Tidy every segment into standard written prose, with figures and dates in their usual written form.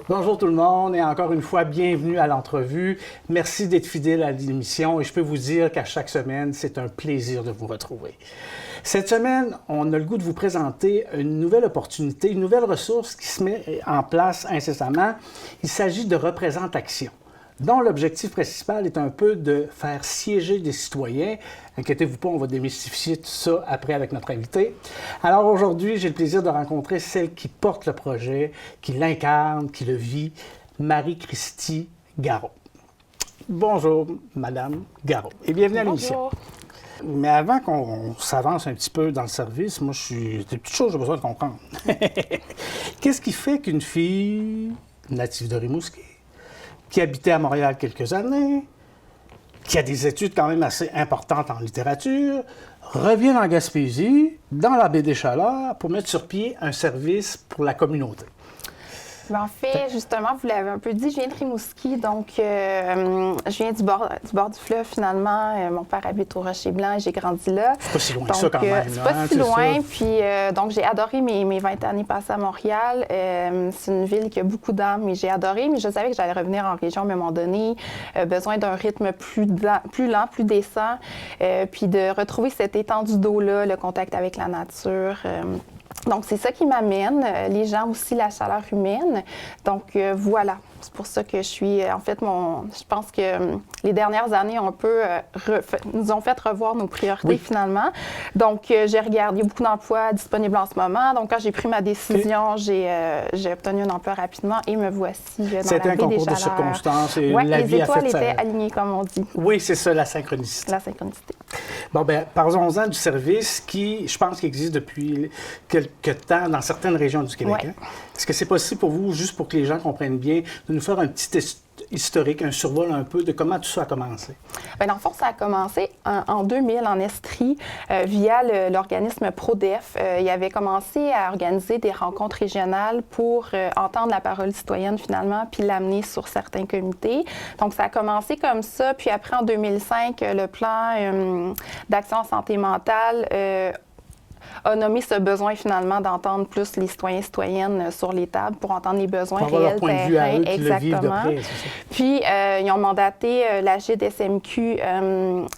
Bonjour tout le monde et encore une fois, bienvenue à l'entrevue. Merci d'être fidèle à l'émission et je peux vous dire qu'à chaque semaine, c'est un plaisir de vous retrouver. Cette semaine, on a le goût de vous présenter une nouvelle opportunité, une nouvelle ressource qui se met en place incessamment. Il s'agit de Représentation, dont l'objectif principal est un peu de faire siéger des citoyens. Inquiétez-vous pas, on va démystifier tout ça après avec notre invité. Alors aujourd'hui, j'ai le plaisir de rencontrer celle qui porte le projet, qui l'incarne, qui le vit, Marie-Christie Garot. Bonjour, Madame Garot, et bienvenue à l'émission. Mais avant qu'on s'avance un petit peu dans le service, moi, des petites choses que j'ai besoin de comprendre. Qu'est-ce qui fait qu'une fille native de Rimouski, qui habitait à Montréal quelques années, qui a des études quand même assez importantes en littérature, revient en Gaspésie, dans la baie des Chaleurs, pour mettre sur pied un service pour la communauté? En fait, justement, vous l'avez un peu dit, je viens de Rimouski, donc je viens du bord du fleuve finalement. Mon père habite au Rocher-Blanc et j'ai grandi là. C'est pas si loin donc, ça quand même. C'est pas si loin, puis donc j'ai adoré mes 20 années passées à Montréal. C'est une ville qui a beaucoup d'âme et j'ai adoré, mais je savais que j'allais revenir en région à un moment donné. Besoin d'un rythme plus lent, plus décent, puis de retrouver cette étendue d'eau-là, le contact avec la nature. Donc, c'est ça qui m'amène. Les gens aussi, la chaleur humaine. Donc, voilà. C'est pour ça que je suis... En fait, je pense que les dernières années nous ont fait revoir nos priorités, finalement. Donc, je regarde. Il y a beaucoup d'emplois disponibles en ce moment. Donc, quand j'ai pris ma décision, j'ai obtenu un emploi rapidement et me voici dans la baie des Chaleurs. C'était un concours de circonstances et ouais, la vie vie a fait les étoiles étaient alignées, comme on dit. Oui, c'est ça, la synchronicité. La synchronicité. Bon, bien, parlons-en du service qui, je pense, qui existe depuis quelque temps dans certaines régions du Québec. Ouais. Hein? Est-ce que c'est possible pour vous, juste pour que les gens comprennent bien, de nous faire un petit historique, un survol un peu de comment tout ça a commencé? Bien, dans le fond, ça a commencé en 2000 en Estrie via l'organisme ProDef. Il avait commencé à organiser des rencontres régionales pour entendre la parole citoyenne finalement, puis l'amener sur certains comités. Donc, ça a commencé comme ça. Puis après, en 2005, le plan d'action en santé mentale a nommé ce besoin finalement d'entendre plus les citoyens et citoyennes sur les tables pour entendre les besoins réels, terrain, exactement. Près, puis ils ont mandaté la GDSMQ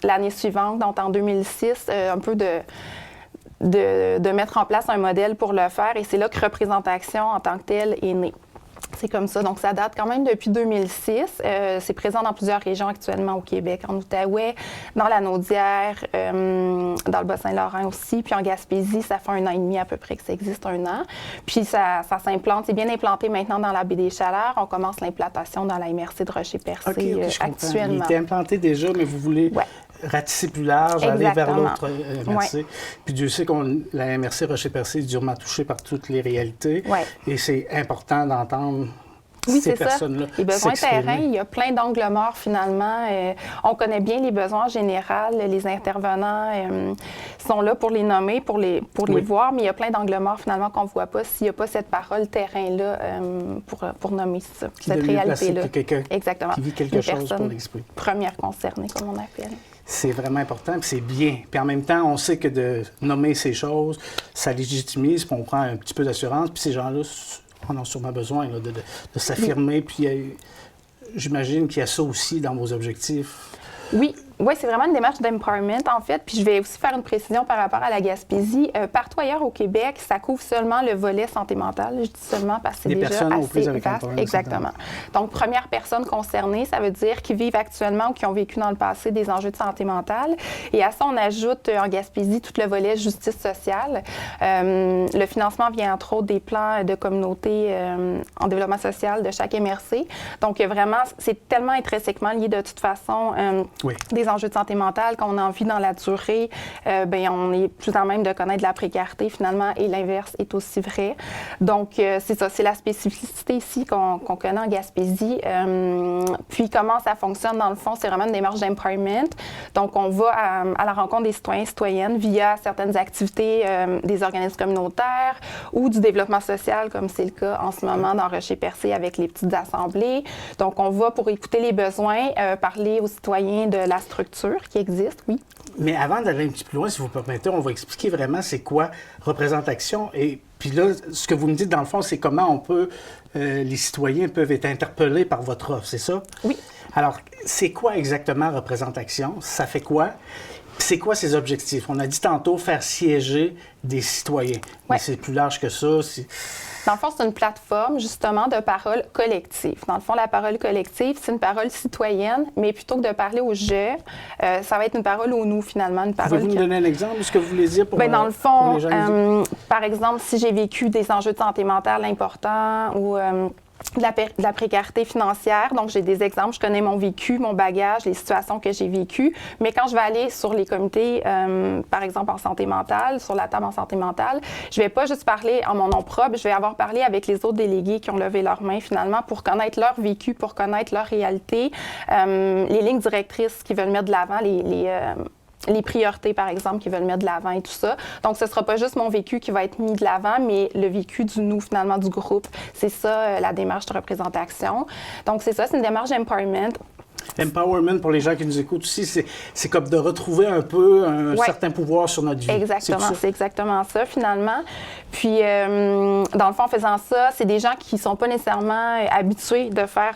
l'année suivante, donc en 2006, un peu de mettre en place un modèle pour le faire, et c'est là que Représentation en tant que telle est née. C'est comme ça. Donc, ça date quand même depuis 2006. C'est présent dans plusieurs régions actuellement au Québec, en Outaouais, dans la Naudière, dans le Bas-Saint-Laurent aussi. Puis en Gaspésie, ça fait 1 an et demi à peu près que ça existe, 1 an. Puis ça s'implante. C'est bien implanté maintenant dans la baie des Chaleurs. On commence l'implantation dans la MRC de Rocher-Percé actuellement. Il était implanté déjà, mais vous voulez... Ouais. Ratisser plus large, aller vers l'autre MRC. Ouais. Puis Dieu sait que la MRC Rocher-Percé est durement touchée par toutes les réalités. Ouais. Et c'est important d'entendre ces personnes-là. Les besoins terrain, il y a plein d'angles morts finalement. On connaît bien les besoins en général. Les intervenants sont là pour les nommer, pour les voir, mais il y a plein d'angles morts finalement qu'on ne voit pas s'il n'y a pas cette parole terrain-là pour nommer ça, cette réalité-là. Exactement. Qui vit quelque chose pour l'exprimer. Première concernée, comme on appelle. C'est vraiment important, puis c'est bien. Puis en même temps, on sait que de nommer ces choses, ça légitimise, puis on prend un petit peu d'assurance, puis ces gens-là en ont sûrement besoin là, de s'affirmer. Puis j'imagine qu'il y a ça aussi dans vos objectifs. Oui, c'est vraiment une démarche d'empowerment, en fait. Puis je vais aussi faire une précision par rapport à la Gaspésie. Partout ailleurs au Québec, ça couvre seulement le volet santé mentale. Je dis seulement parce que c'est déjà assez vaste. Exactement. Donc, première personne concernée, ça veut dire qu'ils vivent actuellement ou qui ont vécu dans le passé des enjeux de santé mentale. Et à ça, on ajoute en Gaspésie tout le volet justice sociale. Le financement vient entre autres des plans de communauté en développement social de chaque MRC. Donc, vraiment, c'est tellement intrinsèquement lié de toute façon des enjeux de santé mentale qu'on a envie dans la durée, on est plus en même de connaître la précarité finalement, et l'inverse est aussi vrai. Donc, c'est ça, c'est la spécificité ici qu'on connaît en Gaspésie. Puis, comment ça fonctionne dans le fond, c'est vraiment une démarche d'empowerment. Donc, on va à la rencontre des citoyens et citoyennes via certaines activités des organismes communautaires ou du développement social, comme c'est le cas en ce moment dans Rocher-Percé avec les petites assemblées. Donc, on va pour écouter les besoins, parler aux citoyens de la structure qui existe, oui. Mais avant d'aller un petit peu plus loin, si vous permettez, on va expliquer vraiment c'est quoi représentation et Puis là, ce que vous me dites, dans le fond, c'est comment les citoyens peuvent être interpellés par votre offre, c'est ça? Oui. Alors, c'est quoi exactement Représente-Action? Ça fait quoi? C'est quoi ses objectifs? On a dit tantôt faire siéger des citoyens. Mais c'est plus large que ça. Dans le fond, c'est une plateforme, justement, de parole collective. Dans le fond, la parole collective, c'est une parole citoyenne, mais plutôt que de parler au « je », ça va être une parole au « nous », finalement. Pouvez-vous nous donner un exemple de ce que vous voulez dire pour dans le fond, les gens par exemple, si j'ai vécu des enjeux de santé mentale importants ou de la précarité financière. Donc, j'ai des exemples. Je connais mon vécu, mon bagage, les situations que j'ai vécues. Mais quand je vais aller sur les comités, par exemple en santé mentale, sur la table en santé mentale, je ne vais pas juste parler en mon nom propre. Je vais avoir parlé avec les autres délégués qui ont levé leurs mains, finalement, pour connaître leur vécu, pour connaître leur réalité, les lignes directrices qui veulent mettre de l'avant, les priorités, par exemple, qui veulent mettre de l'avant et tout ça. Donc, ce ne sera pas juste mon vécu qui va être mis de l'avant, mais le vécu du nous, finalement, du groupe. C'est ça, la démarche de représentation. Donc, c'est ça, c'est une démarche d'empowerment. Empowerment, pour les gens qui nous écoutent aussi, c'est comme de retrouver un peu un certain pouvoir sur notre vie. Exactement, c'est exactement ça, finalement. Puis, dans le fond, en faisant ça, c'est des gens qui ne sont pas nécessairement habitués de faire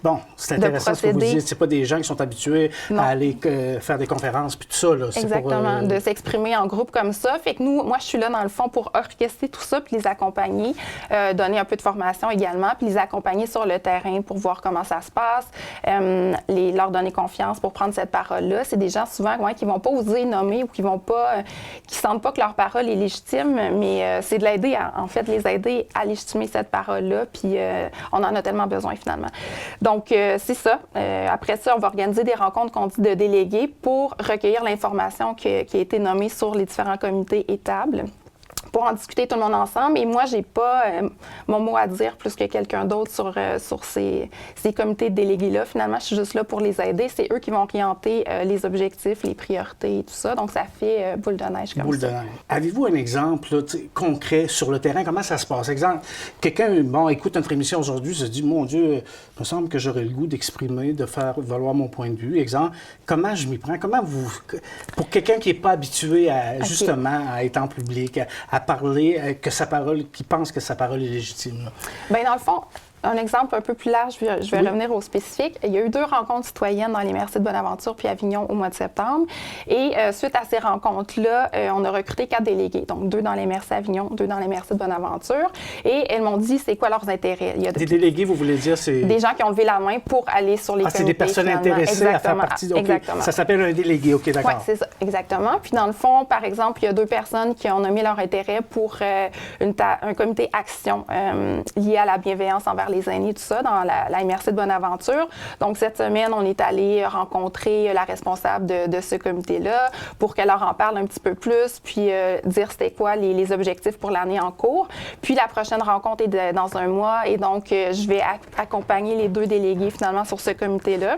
Bon, c'est intéressant ce que vous dites. C'est pas des gens qui sont habitués à aller faire des conférences puis tout ça. Là. Exactement, de s'exprimer en groupe comme ça. Fait que moi, je suis là, dans le fond, pour orchestrer tout ça puis les accompagner, donner un peu de formation également, puis les accompagner sur le terrain pour voir comment ça se passe. Leur donner confiance pour prendre cette parole-là. C'est des gens souvent qui ne vont pas oser nommer ou qui ne sentent pas que leur parole est légitime, mais c'est de l'aider, en fait, les aider à légitimer cette parole-là, puis on en a tellement besoin finalement. Donc, c'est ça. Après ça, on va organiser des rencontres qu'on dit de délégués pour recueillir l'information qui a été nommée sur les différents comités et tables, pour en discuter tout le monde ensemble. Et moi, je n'ai pas mon mot à dire plus que quelqu'un d'autre sur ces comités de délégués-là. Finalement, je suis juste là pour les aider. C'est eux qui vont orienter les objectifs, les priorités et tout ça. Donc, ça fait boule de neige comme ça. Boule de neige. Avez-vous un exemple là, concret sur le terrain? Comment ça se passe? Exemple, quelqu'un écoute notre émission aujourd'hui, se dit, mon Dieu, il me semble que j'aurais le goût d'exprimer, de faire valoir mon point de vue. Exemple, comment je m'y prends? Comment pour quelqu'un qui n'est pas habitué justement à être en public, à parler, qui pense que sa parole est légitime? Bien, dans le fond, un exemple un peu plus large, je vais revenir au spécifique. Il y a eu 2 rencontres citoyennes dans les MRC de Bonaventure puis Avignon au mois de septembre. Et suite à ces rencontres-là, on a recruté 4 délégués. Donc, 2 dans les MRC Avignon, 2 dans les MRC de Bonaventure. Et elles m'ont dit c'est quoi leurs intérêts. Des délégués, vous voulez dire? C'est des gens qui ont levé la main pour aller sur les comités. C'est des personnes intéressées à faire partie. Exactement. Ça s'appelle un délégué, OK, d'accord. Oui, c'est ça, exactement. Puis dans le fond, par exemple, il y a 2 personnes qui ont nommé leur intérêt pour un comité action lié à la bienveillance envers les aînés, tout ça, dans la MRC de Bonaventure. Donc, cette semaine, on est allé rencontrer la responsable de ce comité-là pour qu'elle leur en parle un petit peu plus, puis dire c'était quoi les objectifs pour l'année en cours. Puis, la prochaine rencontre est dans un mois, et donc, je vais accompagner les 2 délégués, finalement, sur ce comité-là,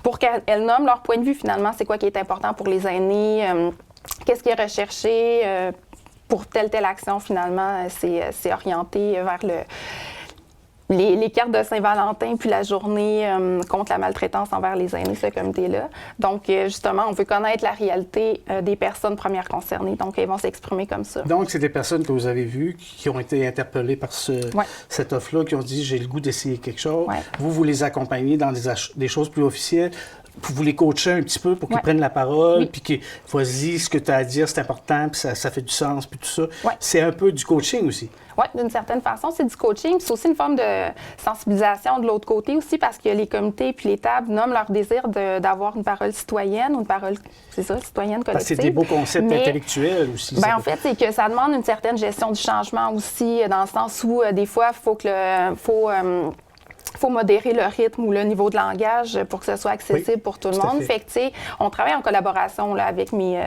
pour qu'elles nomment leur point de vue, finalement, c'est quoi qui est important pour les aînés, qu'est-ce qui est recherché pour telle action, finalement, c'est orienté vers les cartes de Saint-Valentin, puis la journée contre la maltraitance envers les aînés, ce comité-là. Donc, justement, on veut connaître la réalité des personnes premières concernées. Donc, elles vont s'exprimer comme ça. Donc, c'est des personnes que vous avez vues, qui ont été interpellées par cette offre-là, qui ont dit « j'ai le goût d'essayer quelque chose ». Vous les accompagnez dans des choses plus officielles. Vous les coachez un petit peu pour qu'ils prennent la parole, puis qu'ils vas-y, ce que tu as à dire, c'est important, puis ça fait du sens, puis tout ça. C'est un peu du coaching aussi. Oui, d'une certaine façon, c'est du coaching. C'est aussi une forme de sensibilisation de l'autre côté aussi, parce que les comités puis les tables nomment leur désir d'avoir une parole citoyenne ou une parole, c'est ça, citoyenne collective. C'est des beaux concepts intellectuels aussi. Bien, en fait, c'est que ça demande une certaine gestion du changement aussi, dans le sens où, des fois, il faut modérer le rythme ou le niveau de langage pour que ce soit accessible pour tout le monde. Fait que, tu sais, on travaille en collaboration là, avec mes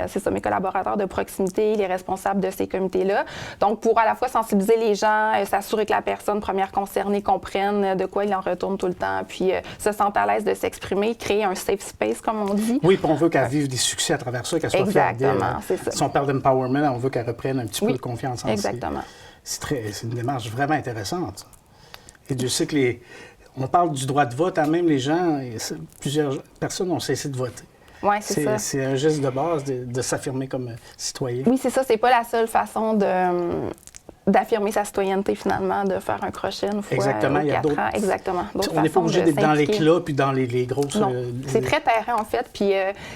collaborateurs de proximité, les responsables de ces comités-là. Donc, pour à la fois sensibiliser les gens, s'assurer que la personne première concernée comprenne de quoi il en retourne tout le temps, puis se sente à l'aise de s'exprimer, créer un safe space, comme on dit. Oui, puis on veut qu'elle vive des succès à travers ça, qu'elle soit fière d'elle. Exactement, c'est ça. Si on parle d'empowerment, on veut qu'elle reprenne un petit peu de confiance en exactement. C'est une démarche vraiment intéressante. Et Dieu sait que on parle du droit de vote, même les gens, plusieurs personnes ont cessé de voter. Oui, c'est ça. C'est un geste de base de s'affirmer comme citoyen. Oui, c'est ça. C'est pas la seule façon d'affirmer sa citoyenneté, finalement, de faire un crochet une fois Exactement, aux 4 ans. Exactement. On n'est pas obligé d'être dans l'éclat puis dans les grosses... Non, c'est très terrain, en fait. Puis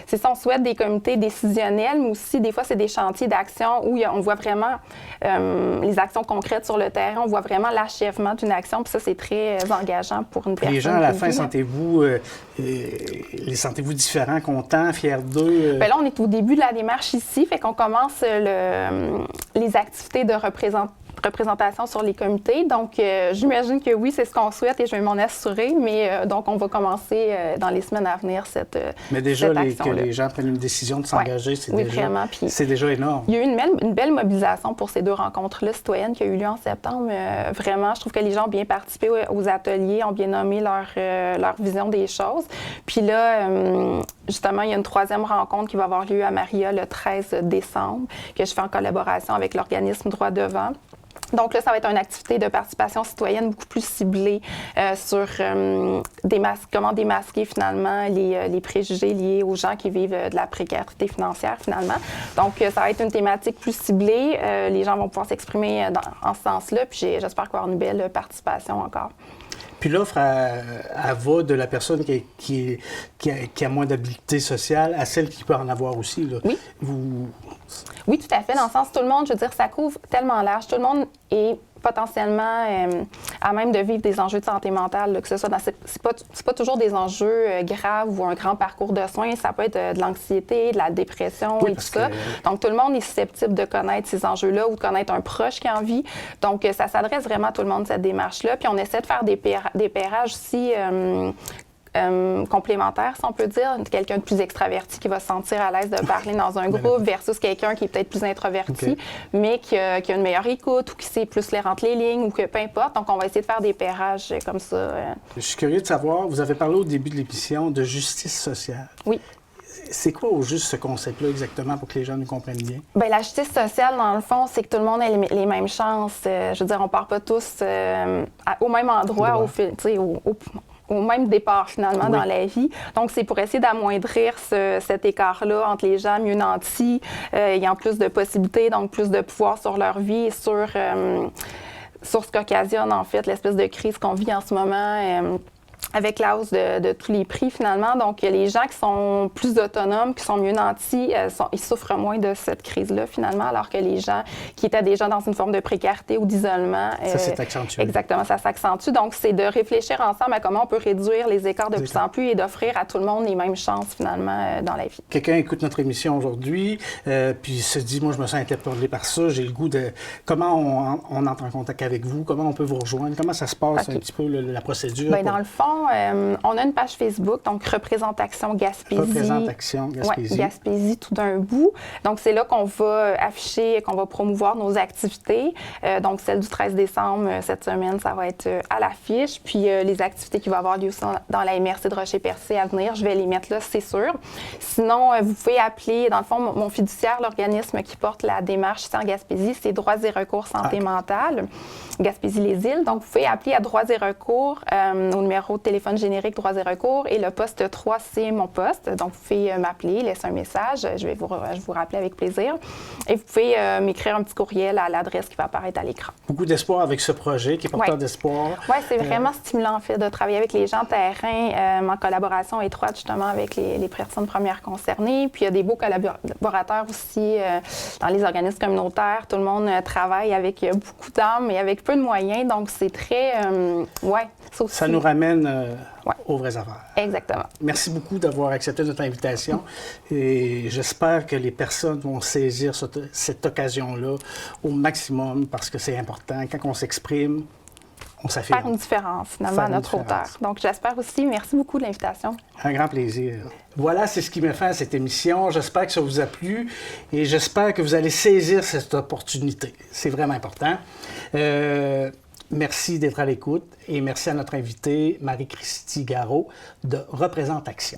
c'est ça, on souhaite des comités décisionnels, mais aussi, des fois, c'est des chantiers d'action où on voit vraiment les actions concrètes sur le terrain. On voit vraiment l'achèvement d'une action, puis ça, c'est très engageant pour une personne. Les gens, à la fin, les sentez-vous différents, contents, fiers d'eux? Bien là, on est au début de la démarche ici, fait qu'on commence les activités de représentation sur les comités. Donc, j'imagine que oui, c'est ce qu'on souhaite et je vais m'en assurer, mais donc, on va commencer dans les semaines à venir cette Mais déjà, cette que les gens prennent une décision de s'engager, c'est déjà énorme. Il y a eu une belle mobilisation pour ces 2 rencontres-là citoyennes qui a eu lieu en septembre. Vraiment, je trouve que les gens ont bien participé aux ateliers, ont bien nommé leur vision des choses. Puis là, justement, il y a une 3e rencontre qui va avoir lieu à Maria le 13 décembre, que je fais en collaboration avec l'organisme Droit Devant. Donc là, ça va être une activité de participation citoyenne beaucoup plus ciblée sur comment démasquer finalement les préjugés liés aux gens qui vivent de la précarité financière finalement. Donc ça va être une thématique plus ciblée. Les gens vont pouvoir s'exprimer en ce sens-là. Puis j'espère qu'il va y avoir une belle participation encore. Puis l'offre, elle va de la personne qui a moins d'habileté sociale à celle qui peut en avoir aussi. Là. Oui. Oui, tout à fait. Dans le sens, tout le monde, je veux dire, ça couvre tellement large. Tout le monde est potentiellement à même de vivre des enjeux de santé mentale, là, que ce soit c'est pas toujours des enjeux graves ou un grand parcours de soins. Ça peut être de l'anxiété, de la dépression et tout ça. Donc, tout le monde est susceptible de connaître ces enjeux-là ou de connaître un proche qui en vit. Donc, ça s'adresse vraiment à tout le monde, cette démarche-là. Puis, on essaie de faire des pairages aussi complémentaire, si on peut dire. Quelqu'un de plus extraverti qui va se sentir à l'aise de parler dans un groupe versus quelqu'un qui est peut-être plus introverti, mais qui a une meilleure écoute ou qui sait plus lire entre les lignes ou que peu importe. Donc, on va essayer de faire des pairages comme ça. Je suis curieux de savoir, vous avez parlé au début de l'émission de justice sociale. Oui. C'est quoi au juste ce concept-là exactement pour que les gens nous comprennent bien? Bien, la justice sociale, dans le fond, c'est que tout le monde ait les mêmes chances. Je veux dire, on ne part pas tous au même endroit, au même départ, finalement, dans la vie. Donc, c'est pour essayer d'amoindrir cet écart-là entre les gens mieux nantis, ayant plus de possibilités, donc plus de pouvoir sur leur vie et sur ce qu'occasionne, en fait, l'espèce de crise qu'on vit en ce moment. Avec la hausse de tous les prix, finalement. Donc, les gens qui sont plus autonomes, qui sont mieux nantis, ils souffrent moins de cette crise-là, finalement, alors que les gens qui étaient déjà dans une forme de précarité ou d'isolement... ça s'est accentué. Exactement, ça s'accentue. Donc, c'est de réfléchir ensemble à comment on peut réduire les écarts de plus en plus et d'offrir à tout le monde les mêmes chances, finalement, dans la vie. Quelqu'un écoute notre émission aujourd'hui, puis se dit, moi, je me sens interpellé par ça, j'ai le goût de... Comment on entre en contact avec vous? Comment on peut vous rejoindre? Comment ça se passe un petit peu, la procédure? Bien, dans le fond, on a une page Facebook, donc Représentation Gaspésie. Représentation Gaspésie. Oui, Gaspésie tout d'un bout. Donc, c'est là qu'on va afficher, qu'on va promouvoir nos activités. Donc, celle du 13 décembre, cette semaine, ça va être à l'affiche. Puis, les activités qui vont avoir lieu dans la MRC de Rocher-Percé à venir, je vais les mettre là, c'est sûr. Sinon, vous pouvez appeler, dans le fond, mon fiduciaire, l'organisme qui porte la démarche ici en Gaspésie, c'est Droits et recours santé mentale, Gaspésie-les-Îles. Donc, vous pouvez appeler à Droits et recours au numéro de téléphone générique Droits et recours et le poste 3, c'est mon poste. Donc, vous pouvez m'appeler, laisser un message. Je vais vous rappeler avec plaisir. Et vous pouvez m'écrire un petit courriel à l'adresse qui va apparaître à l'écran. Beaucoup d'espoir avec ce projet qui est porteur d'espoir. Oui, c'est vraiment stimulant, en fait, de travailler avec les gens terrain en collaboration étroite, justement, avec les personnes premières concernées. Puis, il y a des beaux collaborateurs aussi dans les organismes communautaires. Tout le monde travaille avec beaucoup d'âme et avec peu de moyens. Donc, c'est très... Ça nous ramène aux vraies affaires. Exactement. Merci beaucoup d'avoir accepté notre invitation et j'espère que les personnes vont saisir cette occasion-là au maximum parce que c'est important. Quand on s'exprime, on s'affirme. Faire une différence, finalement, à notre hauteur. Donc, j'espère aussi. Merci beaucoup de l'invitation. Un grand plaisir. Voilà, c'est ce qui met fin à cette émission. J'espère que ça vous a plu et j'espère que vous allez saisir cette opportunité. C'est vraiment important. Merci d'être à l'écoute et merci à notre invitée Marie-Christie Garot de Représentation.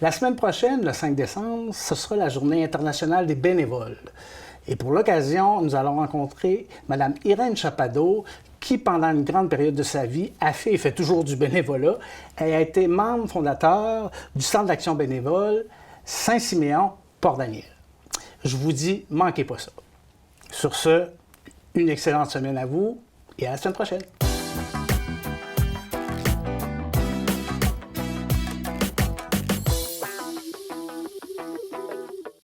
La semaine prochaine, le 5 décembre, ce sera la Journée internationale des bénévoles. Et pour l'occasion, nous allons rencontrer Mme Irène Chapadeau, qui, pendant une grande période de sa vie, a fait et fait toujours du bénévolat. Elle a été membre fondateur du Centre d'action bénévole Saint-Siméon, Port-Daniel. Je vous dis, manquez pas ça. Sur ce, Une excellente semaine à vous et à la semaine prochaine.